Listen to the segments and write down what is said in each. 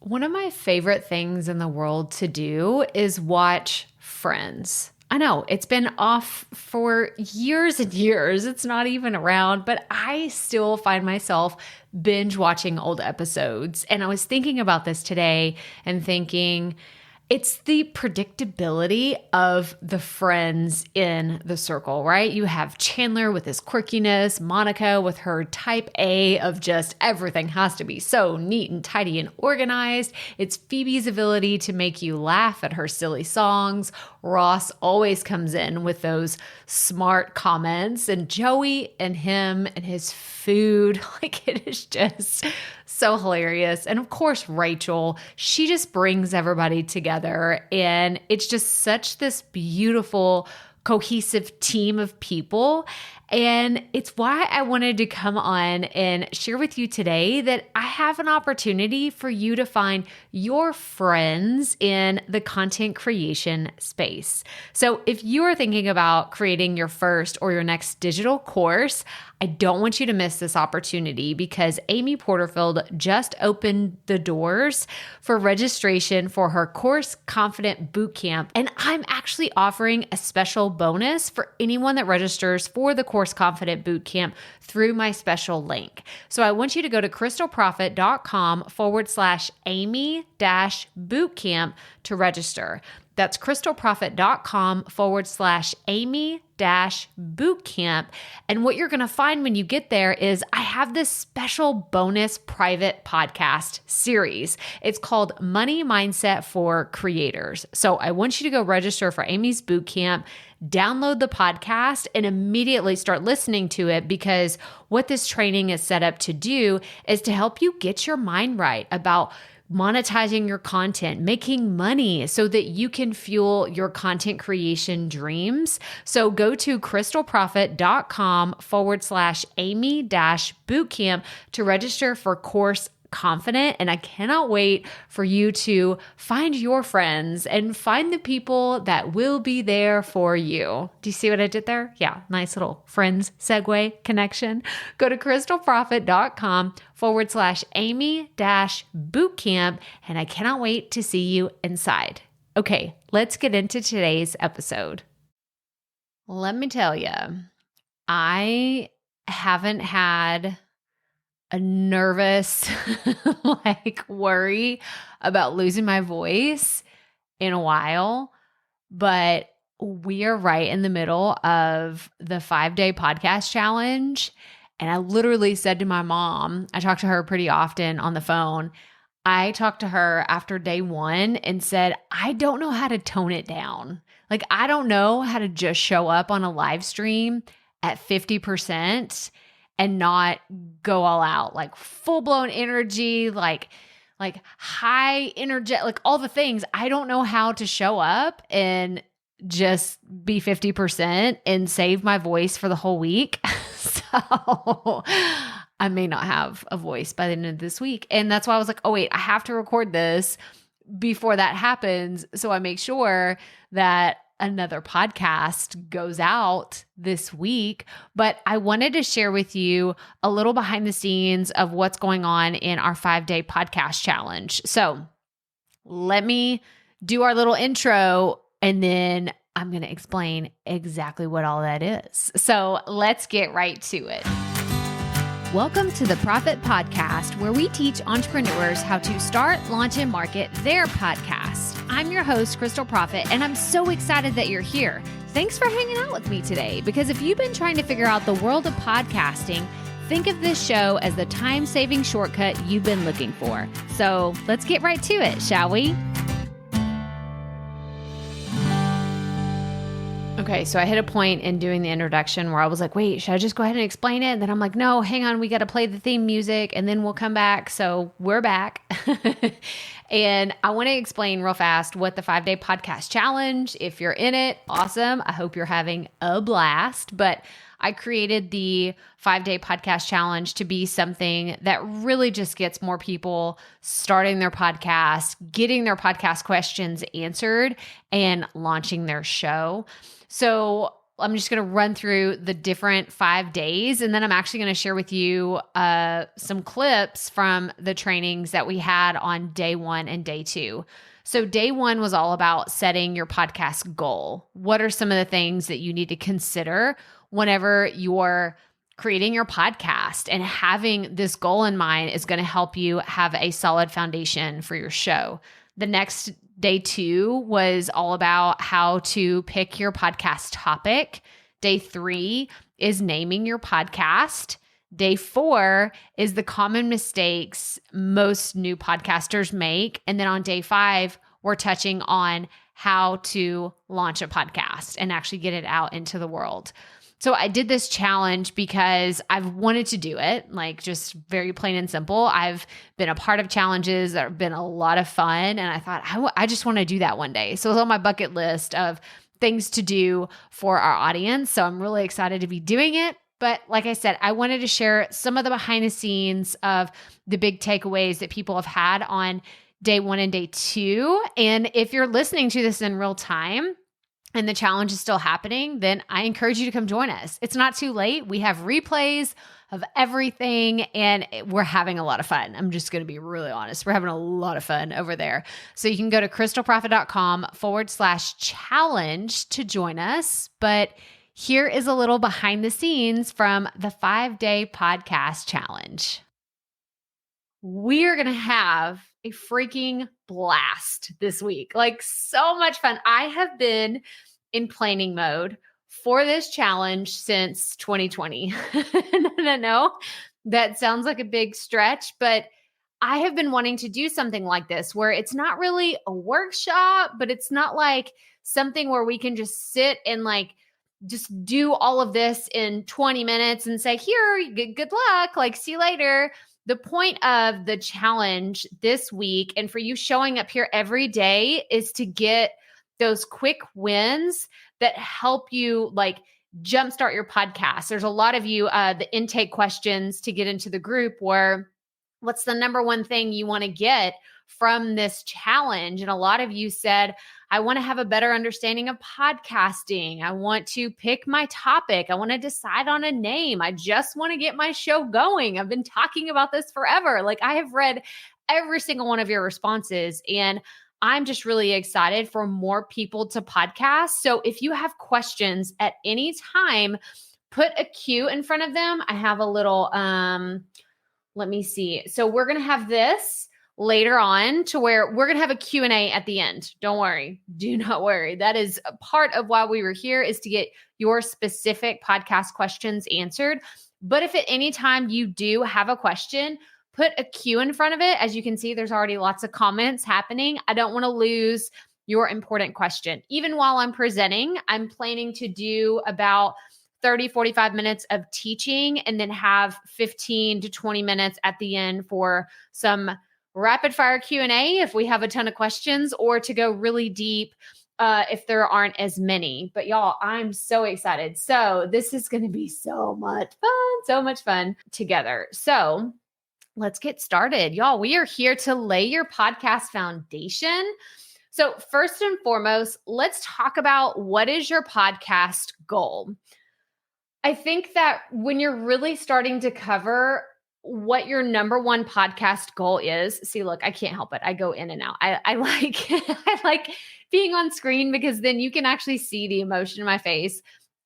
One of my favorite things in the world to do is watch Friends. I know it's been off for years and years. It's not even around, but I still find myself binge watching old episodes. And I was thinking about this today and thinking, it's the predictability of the friends in the circle, right? You have Chandler with his quirkiness, Monica with her type A of just everything has to be so neat and tidy and organized. It's Phoebe's ability to make you laugh at her silly songs. Ross always comes in with those smart comments, and Joey and him and his food, like it is just so hilarious. And of course, Rachel, she just brings everybody together, and it's just such this beautiful, cohesive team of people. And it's why I wanted to come on and share with you today that I have an opportunity for you to find your friends in the content creation space. So if you are thinking about creating your first or your next digital course, I don't want you to miss this opportunity because Amy Porterfield just opened the doors for registration for her Course Confident Bootcamp. And I'm actually offering a special bonus for anyone that registers for the Course Confident Bootcamp through my special link. So I want you to go to crystalprofit.com/Amy-bootcamp to register. That's crystalprofit.com/Amy-bootcamp. And what you're going to find when you get there is I have this special bonus private podcast series. It's called Money Mindset for Creators. So I want you to go register for Amy's bootcamp, download the podcast, and immediately start listening to it, because what this training is set up to do is to help you get your mind right about monetizing your content, making money so that you can fuel your content creation dreams. So go to crystalprofit.com/Amy-bootcamp to register for Course Confident. And I cannot wait for you to find your friends and find the people that will be there for you. Do you see what I did there? Yeah, nice little friends segue connection. Go to crystalprofit.com/Amy-bootcamp. And I cannot wait to see you inside. Okay, let's get into today's episode. Let me tell you, I haven't had a nervous worry about losing my voice in a while, but we are right in the middle of the 5-day podcast challenge. And I literally said to my mom, I talk to her pretty often on the phone. I talked to her after day 1 and said, I don't know how to tone it down. Like, I don't know how to just show up on a live stream at 50% and not go all out, like full-blown energy, like high energy, like all the things. I don't know how to show up and just be 50% and save my voice for the whole week. So I may not have a voice by the end of this week. And that's why I was like, oh wait, I have to record this before that happens. So I make sure that another podcast goes out this week. But I wanted to share with you a little behind the scenes of what's going on in our 5-day podcast challenge. So let me do our little intro, and then I'm going to explain exactly what all that is. So let's get right to it. Welcome to the Profit Podcast, where we teach entrepreneurs how to start, launch, and market their podcast. I'm your host, Crystal Profit, and I'm so excited that you're here. Thanks for hanging out with me today, because if you've been trying to figure out the world of podcasting, think of this show as the time-saving shortcut you've been looking for. So let's get right to it, shall we? Okay, so I hit a point in doing the introduction where I was like, wait, should I just go ahead and explain it? And then I'm like, no, hang on, we got to play the theme music and then we'll come back. So we're back. And I want to explain real fast what the 5-day podcast challenge, if you're in it, awesome. I hope you're having a blast. But I created the 5-day podcast challenge to be something that really just gets more people starting their podcast, getting their podcast questions answered, and launching their show. So I'm just going to run through the different 5 days, and then I'm actually going to share with you some clips from the trainings that we had on day 1 and day 2. So day 1 was all about setting your podcast goal. What are some of the things that you need to consider whenever you're creating your podcast? And having this goal in mind is going to help you have a solid foundation for your show. The next day 2 was all about how to pick your podcast topic. Day 3 is naming your podcast. Day 4 is the common mistakes most new podcasters make. And then on day 5, we're touching on how to launch a podcast and actually get it out into the world. So I did this challenge because I've wanted to do it, like just very plain and simple. I've been a part of challenges that have been a lot of fun. And I thought, I just want to do that one day. So it was on my bucket list of things to do for our audience. So I'm really excited to be doing it. But like I said, I wanted to share some of the behind the scenes of the big takeaways that people have had on day 1 and day 2. And if you're listening to this in real time, and the challenge is still happening, then I encourage you to come join us. It's not too late. We have replays of everything, and we're having a lot of fun. I'm just going to be really honest. We're having a lot of fun over there. So you can go to crystalprofit.com/challenge to join us. But here is a little behind the scenes from the 5-day podcast challenge. We're going to have a freaking blast this week. Like so much fun. I have been in planning mode for this challenge since 2020. No, that sounds like a big stretch, but I have been wanting to do something like this where it's not really a workshop, but it's not like something where we can just sit and like just do all of this in 20 minutes and say, here, good luck, like see you later. The point of the challenge this week, and for you showing up here every day, is to get those quick wins that help you like jumpstart your podcast. There's a lot of you, the intake questions to get into the group were, what's the number one thing you want to get from this challenge? And a lot of you said, I want to have a better understanding of podcasting. I want to pick my topic. I want to decide on a name. I just want to get my show going. I've been talking about this forever. Like I have read every single one of your responses, and I'm just really excited for more people to podcast. So if you have questions at any time, put a Q in front of them. I have a little, let me see. So we're going to have this later on to where we're going to have a Q&A at the end. Don't worry. Do not worry. That is a part of why we were here, is to get your specific podcast questions answered. But if at any time you do have a question, put a Q in front of it. As you can see, there's already lots of comments happening. I don't want to lose your important question. Even while I'm presenting, I'm planning to do about 30, 45 minutes of teaching and then have 15 to 20 minutes at the end for some rapid fire Q&A if we have a ton of questions, or to go really deep if there aren't as many. But y'all, I'm so excited. So this is going to be so much fun together. So let's get started. Y'all, we are here to lay your podcast foundation. So first and foremost, let's talk about what is your podcast goal. I think that when you're really starting to cover what your number one podcast goal is, see, look, I can't help it. I go in and out. I like, I like being on screen because then you can actually see the emotion in my face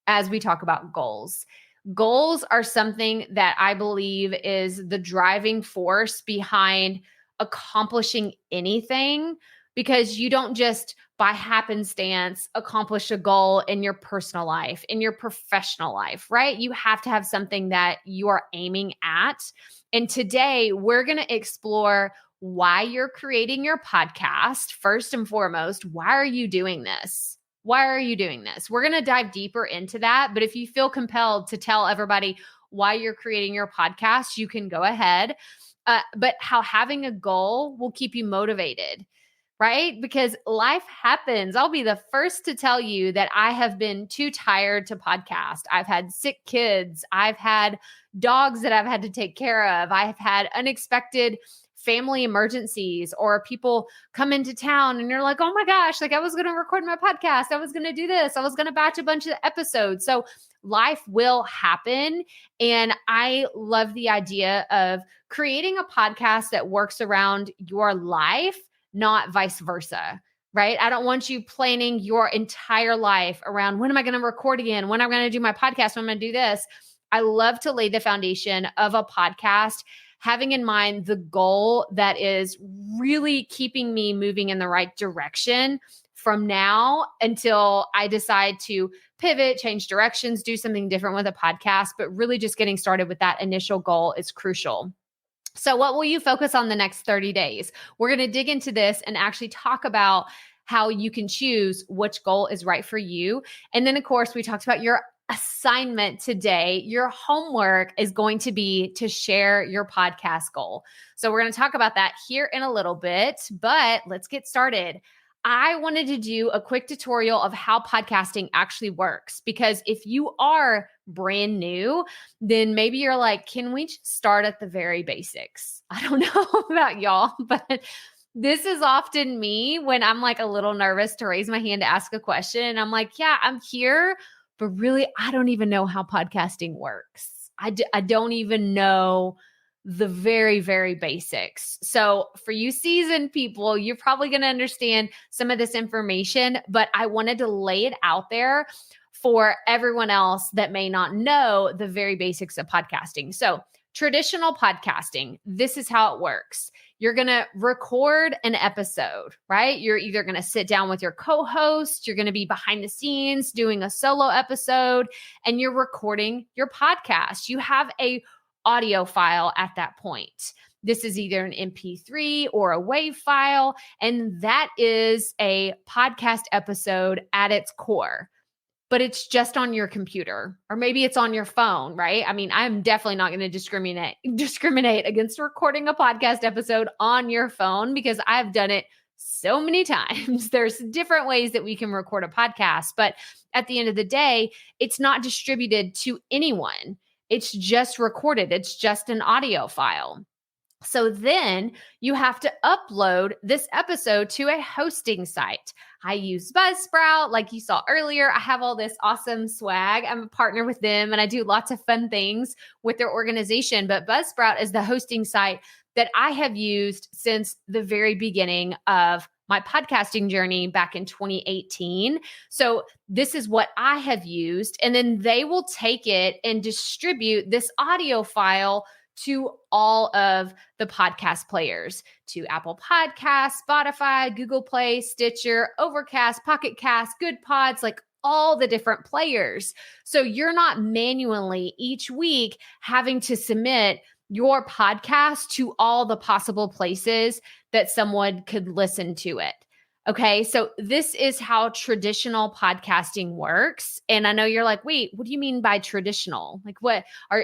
as we talk about goals. Goals are something that I believe is the driving force behind accomplishing anything, because you don't just by happenstance accomplish a goal in your personal life, in your professional life, right? You have to have something that you are aiming at. And today we're going to explore why you're creating your podcast. First and foremost, why are you doing this? Why are you doing this? We're going to dive deeper into that. But if you feel compelled to tell everybody why you're creating your podcast, you can go ahead. But how having a goal will keep you motivated, right? Because life happens. I'll be the first to tell you that I have been too tired to podcast. I've had sick kids. I've had dogs that I've had to take care of. I've had unexpected family emergencies or people come into town and you're like, oh my gosh, like I was going to record my podcast. I was going to do this. I was going to batch a bunch of episodes. So life will happen. And I love the idea of creating a podcast that works around your life, not vice versa. Right? I don't want you planning your entire life around when am I going to record again? When am I going to do my podcast? When am I going to do this? I love to lay the foundation of a podcast, having in mind the goal that is really keeping me moving in the right direction from now until I decide to pivot, change directions, do something different with a podcast. But really just getting started with that initial goal is crucial. So what will you focus on the next 30 days? We're going to dig into this and actually talk about how you can choose which goal is right for you. And then, of course, we talked about your assignment today. Your homework is going to be to share your podcast goal. So we're going to talk about that here in a little bit, but let's get started. I wanted to do a quick tutorial of how podcasting actually works, because if you are brand new, then maybe you're like, can we just start at the very basics? I don't know about y'all, but this is often me when I'm like a little nervous to raise my hand to ask a question. And I'm like, yeah, I'm here, but really, I don't even know how podcasting works. I don't even know the very, very basics. So for you seasoned people, you're probably going to understand some of this information, but I wanted to lay it out there for everyone else that may not know the very basics of podcasting. So traditional podcasting, this is how it works. You're going to record an episode, right? You're either going to sit down with your co-host, you're going to be behind the scenes doing a solo episode, and you're recording your podcast. You have a audio file at that point. This is either an MP3 or a WAV file, and that is a podcast episode at its core. But it's just on your computer, or maybe it's on your phone, right? I mean, I'm definitely not going to discriminate against recording a podcast episode on your phone, because I've done it so many times. There's different ways that we can record a podcast, but at the end of the day, it's not distributed to anyone. It's just recorded. It's just an audio file. So then you have to upload this episode to a hosting site. I use Buzzsprout, like you saw earlier. I have all this awesome swag. I'm a partner with them and I do lots of fun things with their organization. But Buzzsprout is the hosting site that I have used since the very beginning of my podcasting journey back in 2018. So this is what I have used. And then they will take it and distribute this audio file to all of the podcast players, to Apple Podcasts, Spotify, Google Play, Stitcher, Overcast, Pocket Cast, Good Pods, like all the different players. So you're not manually each week having to submit your podcast to all the possible places that someone could listen to it. Okay, so this is how traditional podcasting works. And I know you're like, wait, what do you mean by traditional? Like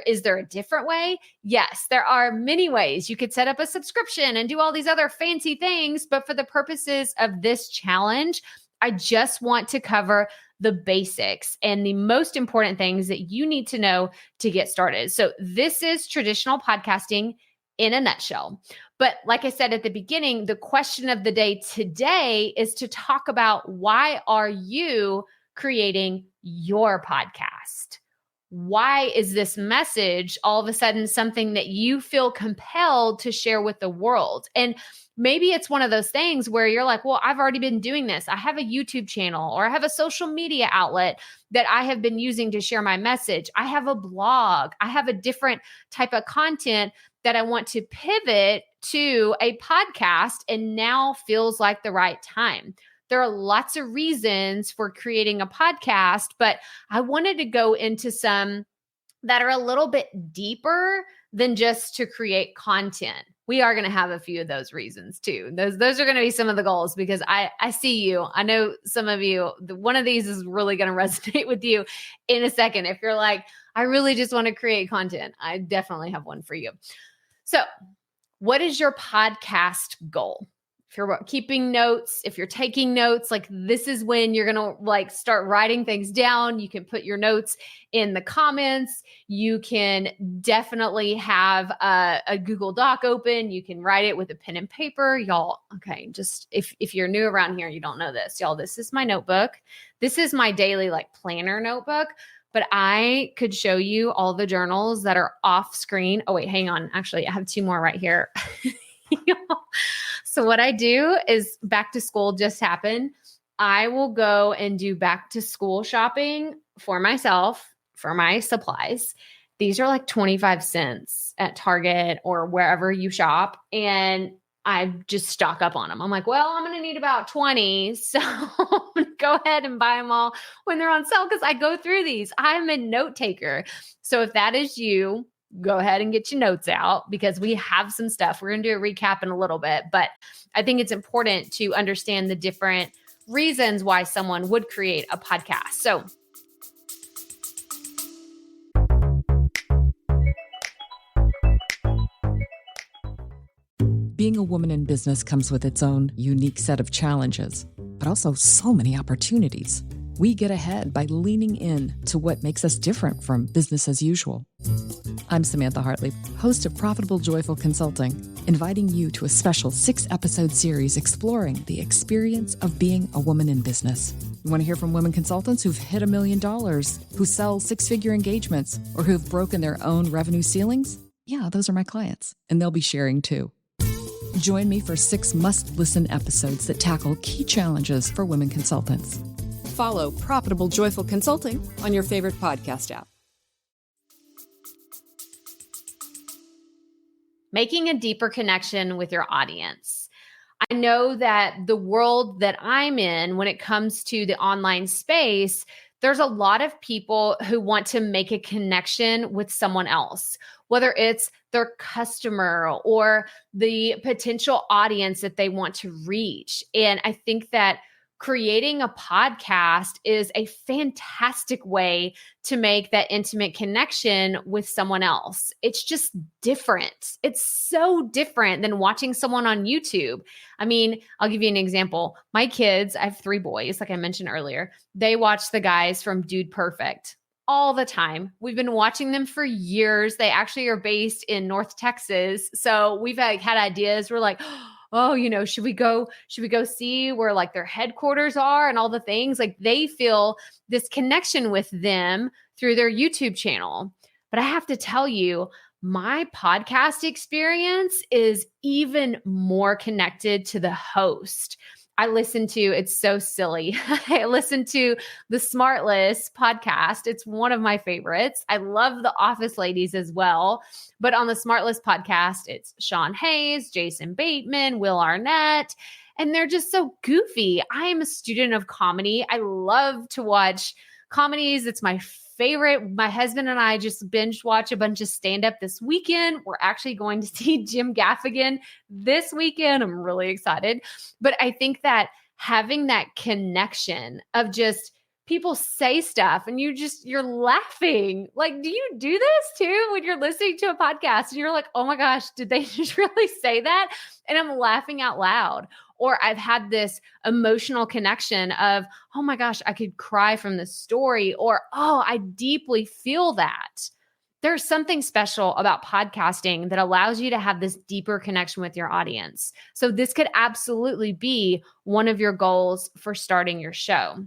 is there a different way? Yes, there are many ways. You could set up a subscription and do all these other fancy things. But for the purposes of this challenge, I just want to cover the basics and the most important things that you need to know to get started. So this is traditional podcasting in a nutshell. But like I said at the beginning, the question of the day today is to talk about, why are you creating your podcast? Why is this message all of a sudden something that you feel compelled to share with the world? And maybe it's one of those things where you're like, well, I've already been doing this. I have a YouTube channel, or I have a social media outlet that I have been using to share my message. I have a blog. I have a different type of content that I want to pivot to a podcast, and now feels like the right time. There are lots of reasons for creating a podcast, but I wanted to go into some that are a little bit deeper than just to create content. We are going to have a few of those reasons too. Those are going to be some of the goals, because I see you. I know some of you, one of these is really going to resonate with you in a second. If you're like, I really just want to create content, I definitely have one for you. So what is your podcast goal? if you're keeping notes, if you're taking notes, like this is when you're going to like start writing things down. You can put your notes in the comments. You can definitely have a Google Doc open. You can write it with a pen and paper. Y'all, okay, just if you're new around here, you don't know this, y'all, this is my notebook. This is my daily like planner notebook, but I could show you all the journals that are off screen. Oh wait, hang on. Actually, I have 2 more right here. So what I do is back to school just happened. I will go and do back to school shopping for myself, for my supplies. These are like 25 cents at Target or wherever you shop. And I just stock up on them. I'm like, well, I'm going to need about 20. So I'm going to go ahead and buy them all when they're on sale because I go through these. I'm a note taker. So if that is you, go ahead and get your notes out because we have some stuff. We're going to do a recap in a little bit, but I think it's important to understand the different reasons why someone would create a podcast. So being a woman in business comes with its own unique set of challenges, but also so many opportunities. We get ahead by leaning in to what makes us different from business as usual. I'm Samantha Hartley, host of Profitable Joyful Consulting, inviting you to a special 6-episode series exploring the experience of being a woman in business. You want to hear from women consultants who've hit $1 million, who sell 6-figure engagements, or who've broken their own revenue ceilings? Yeah, those are my clients, and they'll be sharing too. Join me for 6 must-listen episodes that tackle key challenges for women consultants. Follow Profitable Joyful Consulting on your favorite podcast app. making a deeper connection with your audience. I know that the world that I'm in, when it comes to the online space, there's a lot of people who want to make a connection with someone else, whether it's their customer or the potential audience that they want to reach. And I think that creating a podcast is a fantastic way to make that intimate connection with someone else. It's just different. It's so different than watching someone on YouTube. I mean, I'll give you an example. My kids, I have 3 boys, like I mentioned earlier. They watch the guys from Dude Perfect all the time. We've been watching them for years. They actually are based in North Texas. So we've had ideas. We're like, oh, should we go see where like their headquarters are and all the things? Like they feel this connection with them through their YouTube channel. But I have to tell you, my podcast experience is even more connected to the host. It's so silly. I listen to the Smartless podcast. It's one of my favorites. I love the Office Ladies as well. But on the Smartless podcast, it's Sean Hayes, Jason Bateman, Will Arnett, and they're just so goofy. I am a student of comedy. I love to watch comedies. It's my favorite. My husband and I just binge watch a bunch of stand-up this weekend. We're actually going to see Jim Gaffigan this weekend. I'm really excited. But I think that having that connection of just people say stuff and you're laughing. Like, do you do this too when you're listening to a podcast and you're like, oh my gosh, did they just really say that? And I'm laughing out loud. Or I've had this emotional connection of, oh my gosh, I could cry from this story, or, oh, I deeply feel that. There's something special about podcasting that allows you to have this deeper connection with your audience. So this could absolutely be one of your goals for starting your show.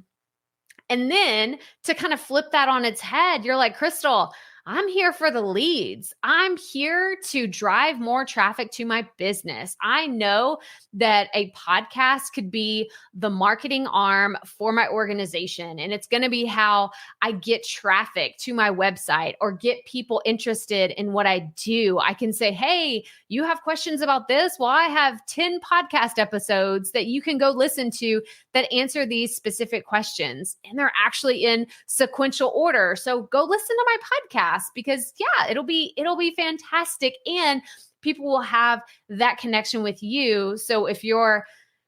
And then to kind of flip that on its head, you're like, Crystal, I'm here for the leads. I'm here to drive more traffic to my business. I know that a podcast could be the marketing arm for my organization, and it's going to be how I get traffic to my website or get people interested in what I do. I can say, hey, you have questions about this? Well, I have 10 podcast episodes that you can go listen to that answer these specific questions. And they're actually in sequential order. So go listen to my podcast because it'll be fantastic. And people will have that connection with you. So if you're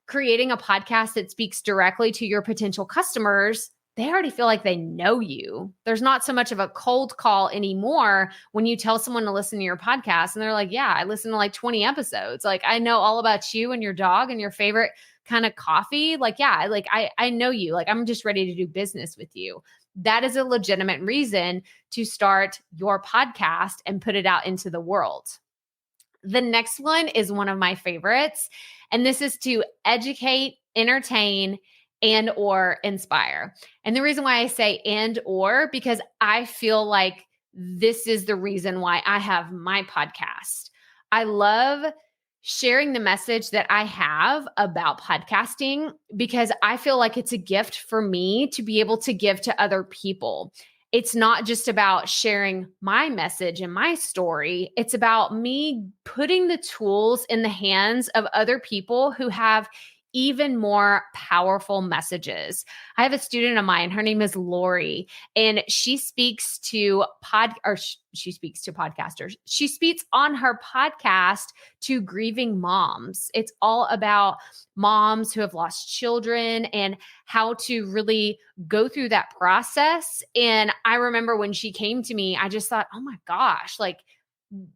creating a podcast that speaks directly to your potential customers, they already feel like they know you. There's not so much of a cold call anymore when you tell someone to listen to your podcast and they're like, yeah, I listen to like 20 episodes. Like, I know all about you and your dog and your favorite kind of coffee. Like, yeah, like I know you. Like, I'm just ready to do business with you. That is a legitimate reason to start your podcast and put it out into the world. The next one is one of my favorites, and this is to educate, entertain, and or inspire. And the reason why I say and or, because I feel like this is the reason why I have my podcast. I love sharing the message that I have about podcasting because I feel like it's a gift for me to be able to give to other people. It's not just about sharing my message and my story. It's about me putting the tools in the hands of other people who have even more powerful messages. I have a student of mine, her name is Lori, and she speaks to she speaks to podcasters. She speaks on her podcast to grieving moms. It's all about moms who have lost children and how to really go through that process. And I remember when she came to me, I just thought, oh my gosh, like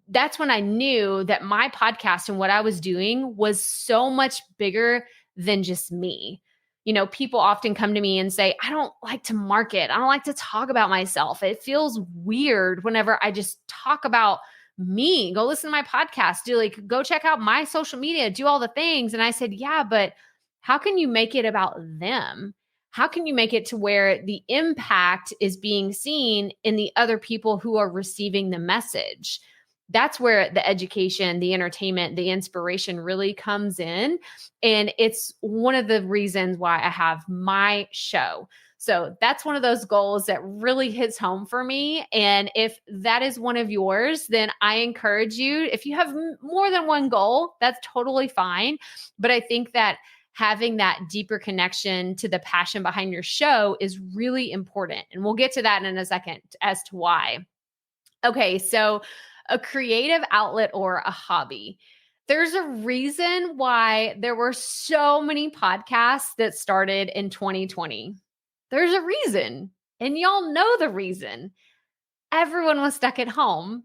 that's when I knew that my podcast and what I was doing was so much bigger than just me. You know, people often come to me and say, I don't like to market. I don't like to talk about myself. It feels weird whenever I just talk about me. Go listen to my podcast. Go check out my social media, do all the things. And I said, yeah, but how can you make it about them? How can you make it to where the impact is being seen in the other people who are receiving the message? That's where the education, the entertainment, the inspiration really comes in. And it's one of the reasons why I have my show. So that's one of those goals that really hits home for me. And if that is one of yours, then I encourage you, if you have more than one goal, that's totally fine. But I think that having that deeper connection to the passion behind your show is really important. And we'll get to that in a second as to why. Okay, so a creative outlet or a hobby. There's a reason why there were so many podcasts that started in 2020. There's a reason, and y'all know the reason. Everyone was stuck at home.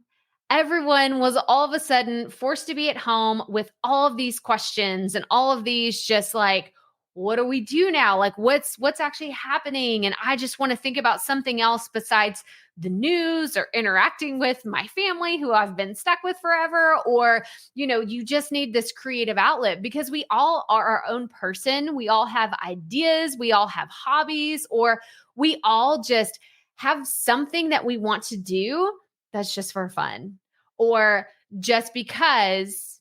Everyone was all of a sudden forced to be at home with all of these questions and all of these just like, what do we do now? Like what's actually happening? And I just want to think about something else besides the news or interacting with my family who I've been stuck with forever. Or, you just need this creative outlet because we all are our own person. We all have ideas. We all have hobbies, or we all just have something that we want to do that's just for fun or just because.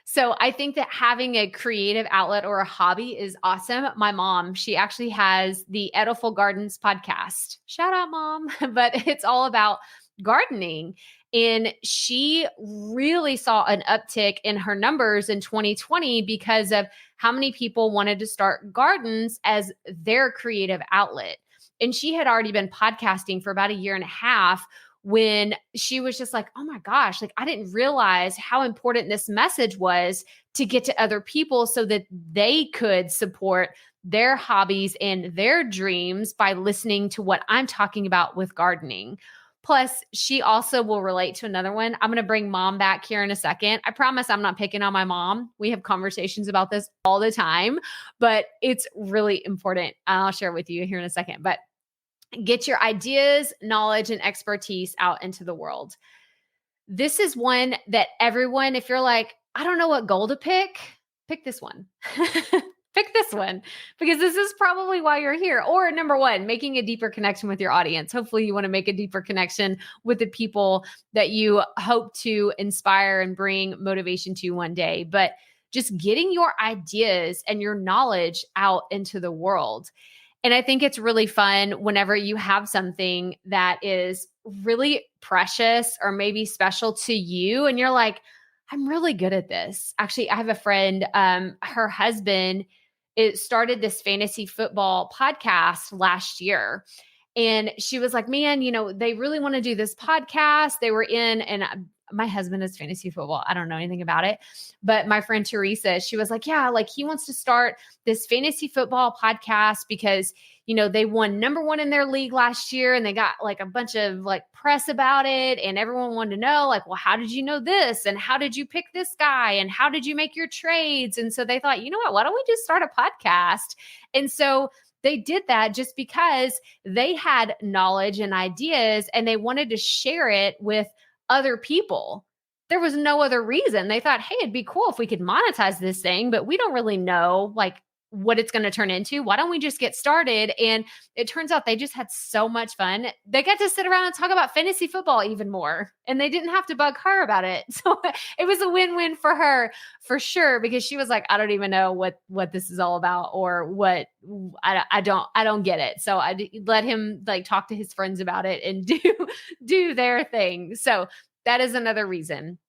So I think that having a creative outlet or a hobby is awesome. My mom, she actually has the Edible Gardens podcast. Shout out, Mom. But it's all about gardening. And she really saw an uptick in her numbers in 2020 because of how many people wanted to start gardens as their creative outlet. And she had already been podcasting for about a year and a half when she was just like, oh my gosh, like I didn't realize how important this message was to get to other people so that they could support their hobbies and their dreams by listening to what I'm talking about with gardening. Plus, she also will relate to another one. I'm going to bring Mom back here in a second. I promise I'm not picking on my mom. We have conversations about this all the time, but it's really important. I'll share with you here in a second. But get your ideas, knowledge, and expertise out into the world. This is one that everyone, if you're like, I don't know what goal to pick this one. Pick this one because this is probably why you're here. Or number one, making a deeper connection with your audience. Hopefully you want to make a deeper connection with the people that you hope to inspire and bring motivation to one day. But just getting your ideas and your knowledge out into the world. And I think it's really fun whenever you have something that is really precious or maybe special to you. And you're like, I'm really good at this. Actually, I have a friend, her husband started this fantasy football podcast last year. And she was like, man, they really want to do this podcast. They were in, and my husband is fantasy football. I don't know anything about it. But my friend Teresa, she was like, yeah, like he wants to start this fantasy football podcast because, they won number one in their league last year and they got like a bunch of like press about it. And everyone wanted to know like, well, how did you know this? And how did you pick this guy? And how did you make your trades? And so they thought, you know what, why don't we just start a podcast? And so they did that just because they had knowledge and ideas and they wanted to share it with other people. There was no other reason. They thought, hey, it'd be cool if we could monetize this thing, but we don't really know like what it's going to turn into. Why don't we just get started? And it turns out they just had so much fun. They got to sit around and talk about fantasy football even more, and they didn't have to bug her about it. So it was a win-win for her for sure, because she was like, I don't even know what this is all about, or what I don't get it. So I let him like talk to his friends about it and do their thing. So that is another reason.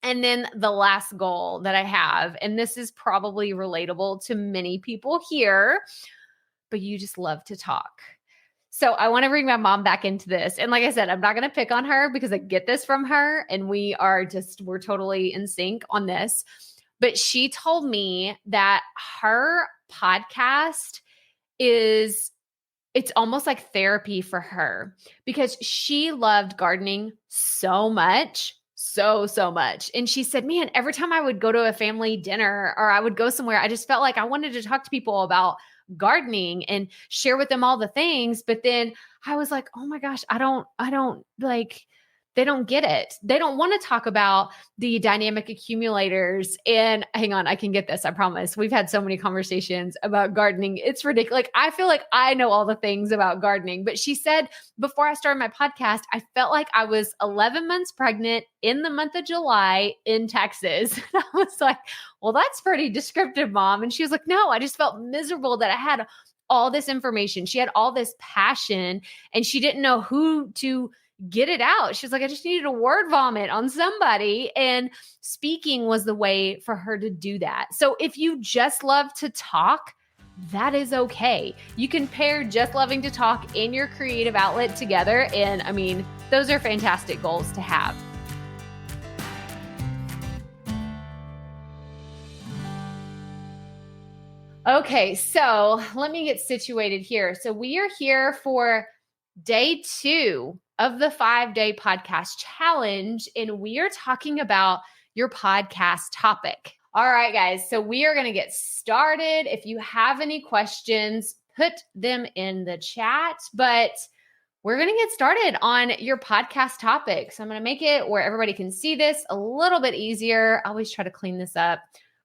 And then the last goal that I have, and this is probably relatable to many people here, but you just love to talk. So I want to bring my mom back into this. And like I said, I'm not going to pick on her because I get this from her and we're totally in sync on this. But she told me that her podcast it's almost like therapy for her, because she loved gardening so much. So much. And she said, man, every time I would go to a family dinner or I would go somewhere, I just felt like I wanted to talk to people about gardening and share with them all the things. But then I was like, oh my gosh, I don't like, they don't get it. They don't want to talk about the dynamic accumulators. And hang on, I can get this. I promise. We've had so many conversations about gardening. It's ridiculous. Like, I feel like I know all the things about gardening, but she said before I started my podcast, I felt like I was 11 months pregnant in the month of July in Texas. And I was like, well, that's pretty descriptive, Mom. And she was like, no, I just felt miserable that I had all this information. She had all this passion and she didn't know who to get it out. She's like, I just needed a word vomit on somebody. And speaking was the way for her to do that. So if you just love to talk, that is okay. You can pair just loving to talk and your creative outlet together. And I mean, those are fantastic goals to have. Okay, so let me get situated here. So we are here for day 2 of the 5-day podcast challenge, and we are talking about your podcast topic. All right, guys, so we are going to get started. If you have any questions, put them in the chat, but we're going to get started on your podcast topic. So I'm going to make it where everybody can see this a little bit easier. I always try to clean this up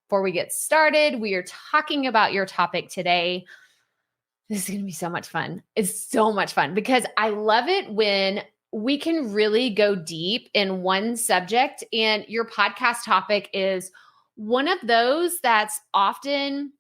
before we get started. We are talking about your topic today. This is going to be so much fun. It's so much fun because I love it when we can really go deep in one subject, and your podcast topic is one of those that's often,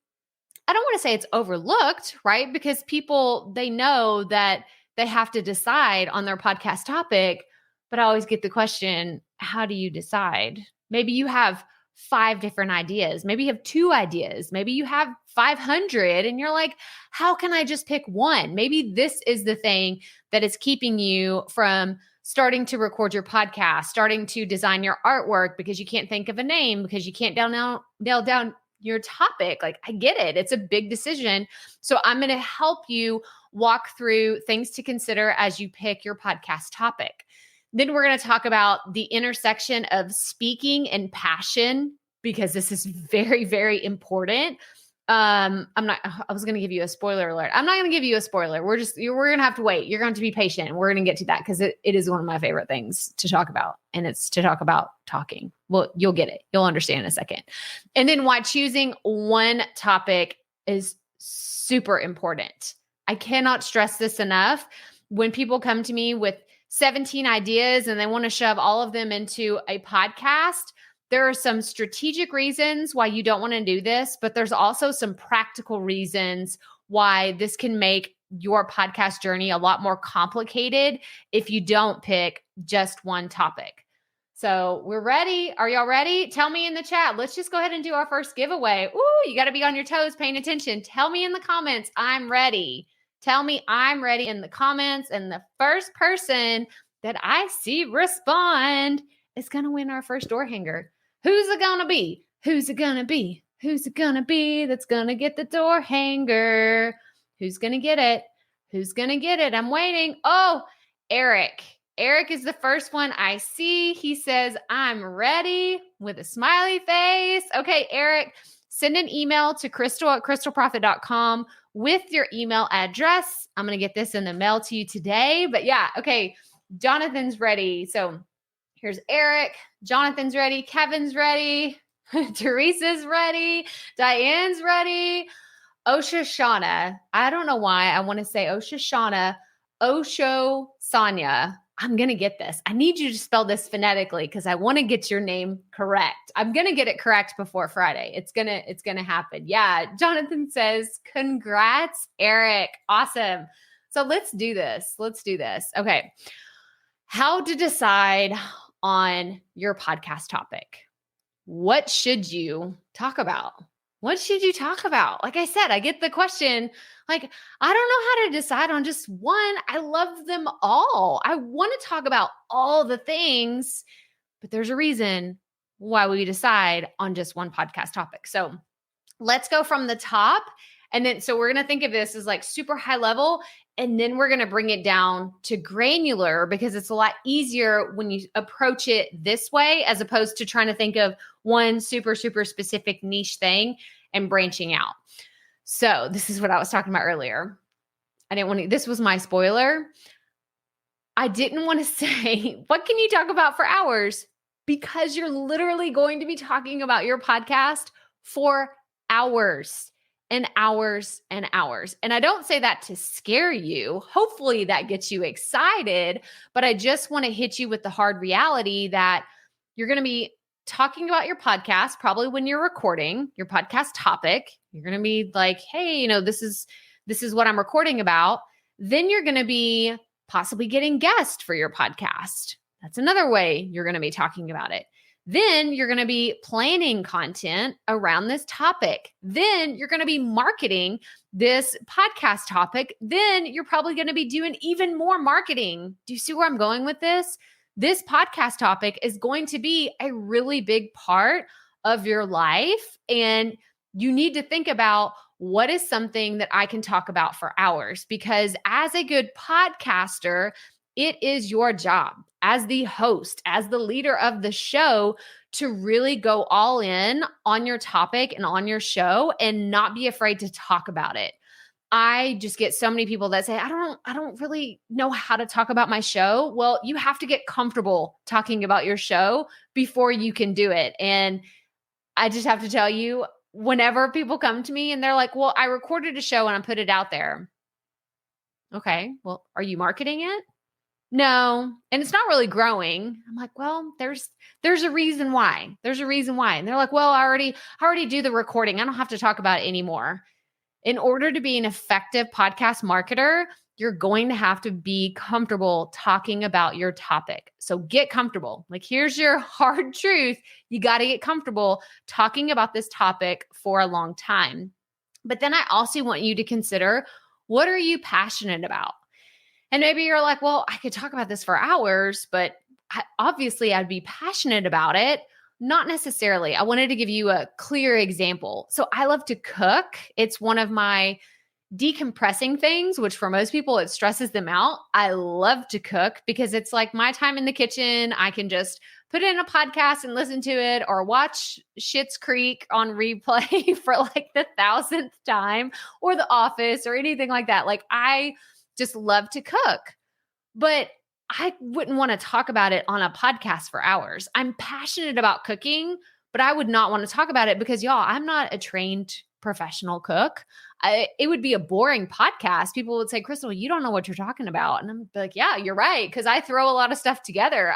I don't want to say it's overlooked, right? Because people, they know that they have to decide on their podcast topic, but I always get the question, how do you decide? Maybe you have 5 different ideas. Maybe you have 2 ideas. Maybe you have 500 and you're like, how can I just pick one? Maybe this is the thing that is keeping you from starting to record your podcast, starting to design your artwork because you can't think of a name, because you can't nail down your topic. Like, I get it. It's a big decision. So I'm going to help you walk through things to consider as you pick your podcast topic. Then we're going to talk about the intersection of speaking and passion, because this is very, very important. I was going to give you a spoiler alert. I'm not going to give you a spoiler. We're going to have to wait. You're going to have to be patient. We're going to get to that because it is one of my favorite things to talk about. And it's to talk about talking. Well, you'll get it. You'll understand in a second. And then why choosing one topic is super important. I cannot stress this enough. When people come to me with 17 ideas and they want to shove all of them into a podcast, there are some strategic reasons why you don't want to do this, but there's also some practical reasons why this can make your podcast journey a lot more complicated if you don't pick just one topic. So we're ready. Are y'all ready? Tell me in the chat. Let's just go ahead and do our first giveaway. Ooh, you got to be on your toes, paying attention. Tell me in the comments, I'm ready. Tell me I'm ready in the comments. And the first person that I see respond is going to win our first door hanger. Who's it going to be? Who's it going to be? Who's it going to be that's going to get the door hanger? Who's going to get it? Who's going to get it? I'm waiting. Oh, Eric. Eric is the first one I see. He says, I'm ready with a smiley face. Okay, Eric, send an email to crystal@crystalprofit.com with your email address. I'm going to get this in the mail to you today. But yeah, okay, Jonathan's ready. So here's Eric. Jonathan's ready. Kevin's ready. Teresa's ready. Diane's ready. Oshashana. I don't know why I want to say Oshashana. Osho Sanya. I'm going to get this. I need you to spell this phonetically because I want to get your name correct. I'm going to get it correct before Friday. It's going to happen. Yeah. Jonathan says, congrats, Eric. Awesome. So let's do this. Okay. How to decide on your podcast topic. What should you talk about? What should you talk about? Like I said, I get the question, like, I don't know how to decide on just one. I love them all. I want to talk about all the things, but there's a reason why we decide on just one podcast topic. So let's go from the top. And then, so we're going to think of this as like super high level, and then we're going to bring it down to granular because it's a lot easier when you approach it this way, as opposed to trying to think of one super, super specific niche thing and branching out. So this is what I was talking about earlier. This was my spoiler. I didn't want to say, what can you talk about for hours? Because you're literally going to be talking about your podcast for hours and hours and hours. And I don't say that to scare you. Hopefully that gets you excited, but I just want to hit you with the hard reality that you're going to be talking about your podcast, probably when you're recording your podcast topic. You're going to be like, hey, this is what I'm recording about. Then you're going to be possibly getting guests for your podcast. That's another way you're going to be talking about it. Then you're going to be planning content around this topic. Then you're going to be marketing this podcast topic. Then you're probably going to be doing even more marketing. Do you see where I'm going with this? This podcast topic is going to be a really big part of your life. And you need to think about, what is something that I can talk about for hours? Because as a good podcaster, it is your job as the host, as the leader of the show, to really go all in on your topic and on your show and not be afraid to talk about it. I just get so many people that say, I don't really know how to talk about my show. Well, you have to get comfortable talking about your show before you can do it. And I just have to tell you, whenever people come to me and they're like, well, I recorded a show and I put it out there. Okay, well, are you marketing it? No. And it's not really growing. I'm like, well, there's a reason why. There's a reason why. And they're like, well, I already do the recording. I don't have to talk about it anymore. In order to be an effective podcast marketer, you're going to have to be comfortable talking about your topic. So get comfortable. Like, here's your hard truth. You got to get comfortable talking about this topic for a long time. But then I also want you to consider, what are you passionate about? And maybe you're like, well, I could talk about this for hours, but obviously I'd be passionate about it. Not necessarily. I wanted to give you a clear example. So I love to cook. It's one of my decompressing things, which for most people, it stresses them out. I love to cook because it's like my time in the kitchen. I can just put in a podcast and listen to it, or watch Schitt's Creek on replay for like the 1,000th time, or The Office, or anything like that. Like, I just love to cook, but I wouldn't want to talk about it on a podcast for hours. I'm passionate about cooking, but I would not want to talk about it because, y'all, I'm not a trained professional cook. It would be a boring podcast. People would say, Crystal, you don't know what you're talking about. And I'm like, yeah, you're right. Because I throw a lot of stuff together.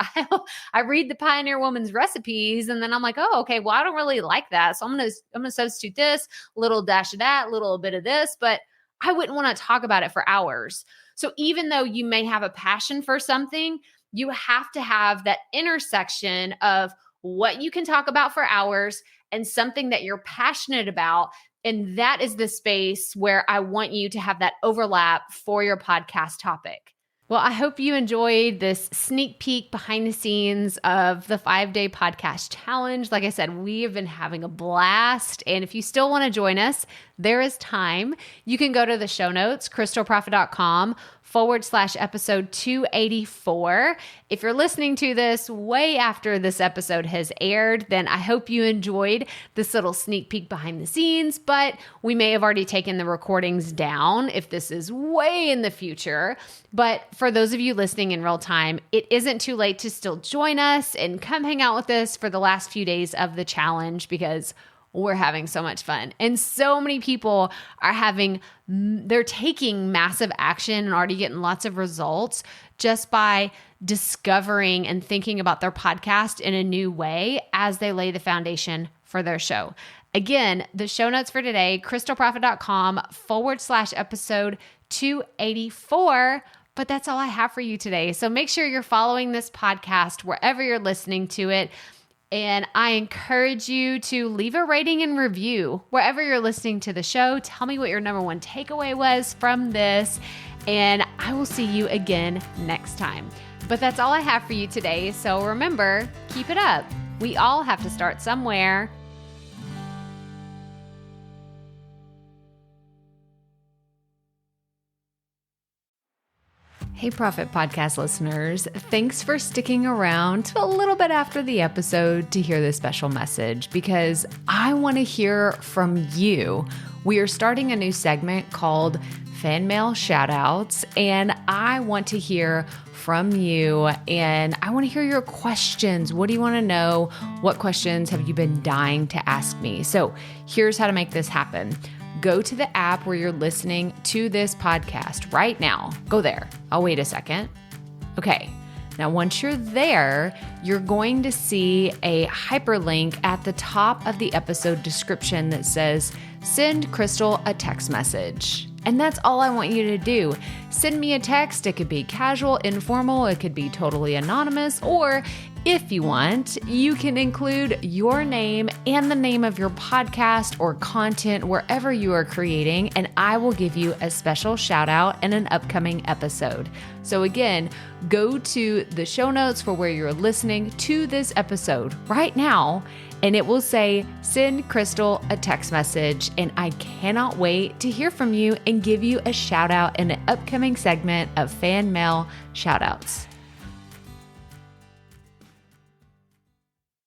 I read the Pioneer Woman's recipes, and then I'm like, oh, okay, well, I don't really like that. So I'm gonna substitute this, a little dash of that, a little bit of this, but I wouldn't want to talk about it for hours. So even though you may have a passion for something, you have to have that intersection of what you can talk about for hours and something that you're passionate about. And that is the space where I want you to have that overlap for your podcast topic. Well, I hope you enjoyed this sneak peek behind the scenes of the 5-day podcast challenge. Like I said, we have been having a blast. And if you still want to join us, there is time. You can go to the show notes, crystalprofit.com/episode 284. If you're listening to this way after this episode has aired, then I hope you enjoyed this little sneak peek behind the scenes, but we may have already taken the recordings down if this is way in the future. But for those of you listening in real time, it isn't too late to still join us and come hang out with us for the last few days of the challenge, because we're having so much fun. And so many people they're taking massive action and already getting lots of results just by discovering and thinking about their podcast in a new way as they lay the foundation for their show. Again, the show notes for today, crystalprofit.com/episode 284. But that's all I have for you today. So make sure you're following this podcast wherever you're listening to it. And I encourage you to leave a rating and review wherever you're listening to the show. Tell me what your number one takeaway was from this, and I will see you again next time. But that's all I have for you today. So remember, keep it up. We all have to start somewhere. Hey, Profit Podcast listeners, thanks for sticking around to a little bit after the episode to hear this special message, because I want to hear from you. We are starting a new segment called Fan Mail Shoutouts, and I want to hear from you, and I want to hear your questions. What do you want to know? What questions have you been dying to ask me? So here's how to make this happen. Go to the app where you're listening to this podcast right now. Go there. I'll wait a second. Okay. Now, once you're there, you're going to see a hyperlink at the top of the episode description that says, "Send Crystal a text message." And that's all I want you to do. Send me a text. It could be casual, informal. It could be totally anonymous. Or if you want, you can include your name and the name of your podcast or content wherever you are creating, and I will give you a special shout out in an upcoming episode. So again, go to the show notes for where you're listening to this episode right now, and it will say, "Send Crystal a text message." And I cannot wait to hear from you and give you a shout out in an upcoming segment of Fan Mail Shoutouts.